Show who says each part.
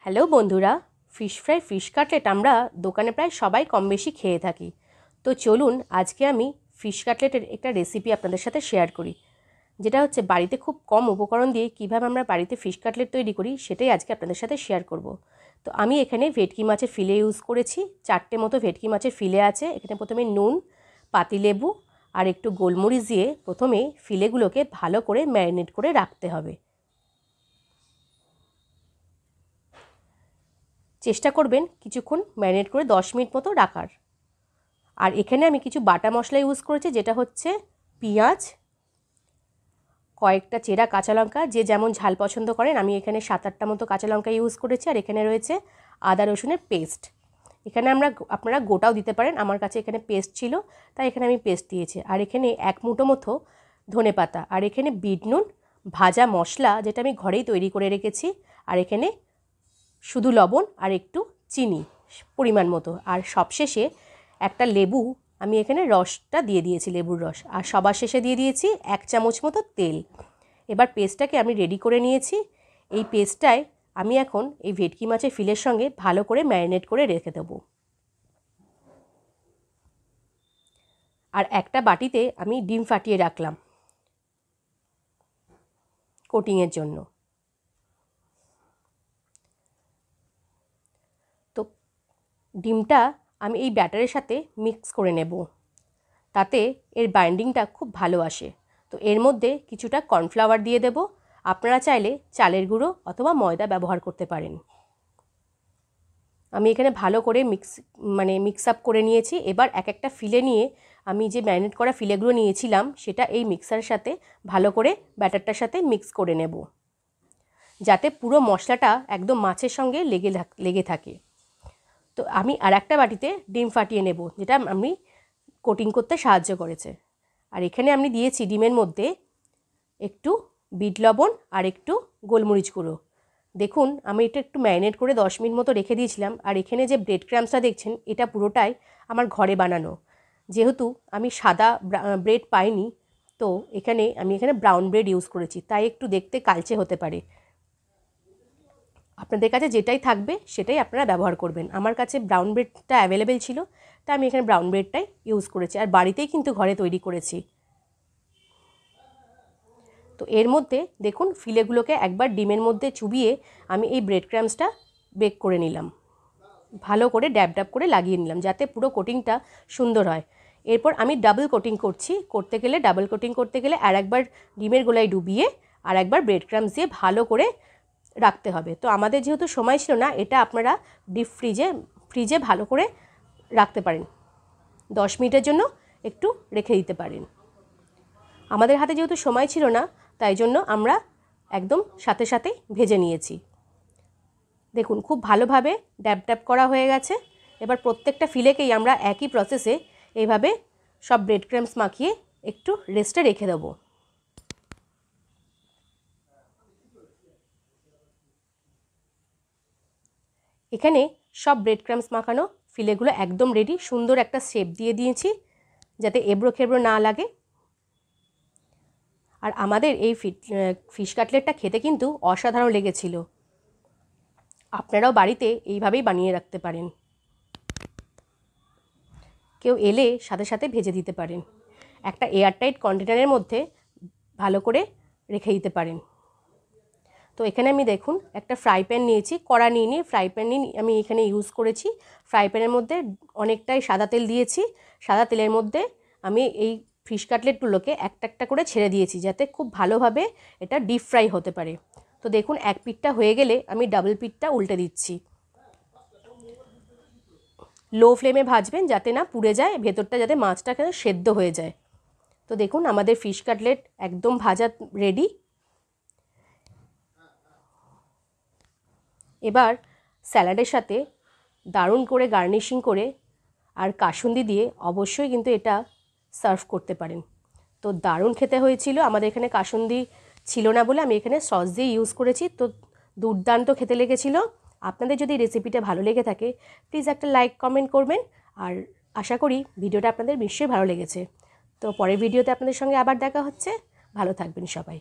Speaker 1: Hello বন্ধুরা, fish fry fish cutlet আমরা দোকানে প্রায় সবাই কম বেশি খেয়ে থাকি। তো চলুন আজকে আমি ফিশ কাটলেটের একটা রেসিপি আপনাদের সাথে শেয়ার করি, যেটা হচ্ছে বাড়িতে খুব কম উপকরণ দিয়ে কীভাবে আমরা বাড়িতে ফিশ কাটলেট তৈরি করি সেটাই আজকে আপনাদের সাথে শেয়ার করব। তো আমি এখানে ভেটকি মাছের ফিলে ইউজ করেছি, 4টে মতো ভেটকি মাছের ফিলে আছে। এখানে প্রথমে নুন, পাতিলেবু আর একটু গোলমরিচ দিয়ে প্রথমে ফিলেগুলোকে ভালো করে ম্যারিনেট করে রাখতে হবে। চেষ্টা করবেন কিছুক্ষণ ম্যারিনেট করে 10 মিনিট মতো রাখার। আর এখানে আমি কিছু বাটা মশলা ইউজ করেছি, যেটা হচ্ছে পেঁয়াজ, কয়েকটা চেরা কাঁচা লঙ্কা, যে যেমন ঝাল পছন্দ করেন। আমি এখানে 7-8টা মতো কাঁচা লঙ্কা ইউজ করেছি। আর এখানে রয়েছে আদা রসুনের পেস্ট। এখানে আপনারা গোটাও দিতে পারেন, আমার কাছে এখানে পেস্ট ছিল তাই এখানে আমি পেস্ট দিয়েছি। আর এখানে 1 মুঠো মতো ধনে পাতা, আর এখানে বিট নুন, ভাজা মশলা যেটা আমি ঘরেই তৈরি করে রেখেছি, আর এখানে শুধু লবণ আর একটু চিনি পরিমাণ মতো। আর সবশেষে একটা লেবু আমি এখানে রসটা দিয়ে দিয়েছি, লেবুর রস। আর সবার শেষে দিয়ে দিয়েছি 1 চামচ মতো তেল। এবার পেস্টটাকে আমি রেডি করে নিয়েছি। এই পেস্টটায় আমি এখন এই ভেটকি মাছের ফিলের সঙ্গে ভালো করে ম্যারিনেট করে রেখে দেবো। আর একটা বাটিতে আমি ডিম ফাটিয়ে রাখলাম কোটিংয়ের জন্য। তো ডিমটা আমি এই ব্যাটারের সাথে মিক্স করে নেব, তাতে এর বাইন্ডিংটা খুব ভালো আসে। তো এর মধ্যে কিছুটা কর্নফ্লাওয়ার দিয়ে দেব। আপনারা চাইলে চালের গুঁড়ো অথবা ময়দা ব্যবহার করতে পারেন। আমি এখানে ভালো করে মিক্স আপ করে নিয়েছি। এবার একটা ফিলে নিয়ে আমি যে ম্যারিনেট করা ফিলেগুলো নিয়েছিলাম সেটা এই মিক্সারের সাথে ভালো করে ব্যাটারটার সাথে মিক্স করে নেব, যাতে পুরো মশলাটা একদম মাছের সঙ্গে লেগে থাকে। তো আমি আর একটা বাটিতে ডিম ফাটিয়ে নেব, যেটা আমি কোটিং করতে সাহায্য করেছে। আর এখানে আমি দিয়েছি ডিমের মধ্যে একটু বিট লবণ আর একটু গোলমরিচ গুঁড়ো। দেখুন আমি এটা একটু ম্যারিনেট করে 10 মিনিট মতো রেখে দিয়েছিলাম। আর এখানে যে ব্রেড ক্রাম্বসটা দেখছেন, এটা পুরোটাই আমার ঘরে বানানো। যেহেতু আমি সাদা ব্রেড পাইনি, তো আমি এখানে ব্রাউন ব্রেড ইউজ করেছি, তাই একটু দেখতে কালচে হতে পারে। আপনাদের কাছে যেটাই থাকবে সেটাই আপনারা ব্যবহার করবেন। আমার কাছে ব্রাউন ব্রেডটা অ্যাভেলেবেল ছিল, তাই আমি এখানে ব্রাউন ব্রেডটাই ইউজ করেছি। আর বাড়িতেই কিন্তু ঘরে তৈরি করেছি। তো এর মধ্যে দেখুন ফিলেগুলোকে একবার ডিমের মধ্যে চুবিয়ে আমি এই ব্রেড ক্রাম্বসটা বেক করে নিলাম, ভালো করে ড্যাব ড্যাব করে লাগিয়ে নিলাম, যাতে পুরো কোটিংটা সুন্দর হয়। এরপর আমি ডাবল কোটিং করতে গেলে আর একবার ডিমের গোলায় ডুবিয়ে আর একবার ব্রেড ক্রাম্বস দিয়ে ভালো করে রাখতে হবে। তো আমাদের যেহেতু সময় ছিল না, এটা আপনারা ডিপ ফ্রিজে ভালো করে রাখতে পারেন, 10 মিনিটের জন্য একটু রেখে দিতে পারেন। আমাদের হাতে যেহেতু সময় ছিল না, তাই জন্য আমরা একদম সাথে সাথেই ভেজে নিয়েছি। দেখুন খুব ভালোভাবে ড্যাব ড্যাব করা হয়ে গেছে। এবার প্রত্যেকটা ফিলেকেই আমরা একই প্রসেসে এইভাবে সব ব্রেড ক্রাম্বস মাখিয়ে একটু রেস্টে রেখে দেবো। এখানে সব ব্রেড ক্রাম্বস মাখানো ফিলেগুলো একদম রেডি। সুন্দর একটা শেপ দিয়ে দিয়েছি, যাতে এবড়ো খেবড়ো না লাগে। আর আমাদের এই ফিশ কাটলেটটা খেতে কিন্তু অসাধারণ লেগেছিল। আপনারাও বাড়িতে এইভাবেই বানিয়ে রাখতে পারেন। কেউ এলে সাথে সাথে ভেজে দিতে পারেন। একটা এয়ারটাইট কন্টেনারের মধ্যে ভালো করে রেখে দিতে পারেন। তো এখানে আমি দেখুন একটা ফ্রাই প্যান নিয়েছি, কড়া নিয়ে ফ্রাই প্যান আমি এখানে ইউজ করেছি। ফ্রাই প্যানের মধ্যে অনেকটাই সাদা তেল দিয়েছি। সাদা তেলের মধ্যে আমি এই ফিশ কাটলেটগুলোকে একটা করে ছেড়ে দিয়েছি, যাতে খুব ভালোভাবে এটা ডিপ ফ্রাই হতে পারে। তো দেখুন এক পিঠটা হয়ে গেলে আমি ডাবল পিঠটা উল্টে দিচ্ছি। লো ফ্লেমে ভাজবেন, যাতে না পুড়ে যায়, ভেতরটা যাতে মাছটা সেদ্ধ হয়ে যায়। তো দেখুন আমাদের ফিশ কাটলেট একদম ভাজা রেডি। এবার স্যালাডের সাথে দারুণ করে গার্নিশিং করে আর কাসুন্দি দিয়ে অবশ্যই কিন্তু এটা সার্ভ করতে পারেন। তো দারুণ খেতে হয়েছিল। আমাদের এখানে কাসুন্দি ছিল না বলে আমি এখানে সস দিয়ে ইউজ করেছি। তো দুর্দান্ত খেতে লেগেছিল। আপনাদের যদি রেসিপিটা ভালো লেগে থাকে, প্লিজ একটা লাইক কমেন্ট করবেন। আর আশা করি ভিডিওটা আপনাদের নিশ্চয়ই ভালো লেগেছে। তো পরের ভিডিওতে আপনাদের সঙ্গে আবার দেখা হচ্ছে। ভালো থাকবেন সবাই।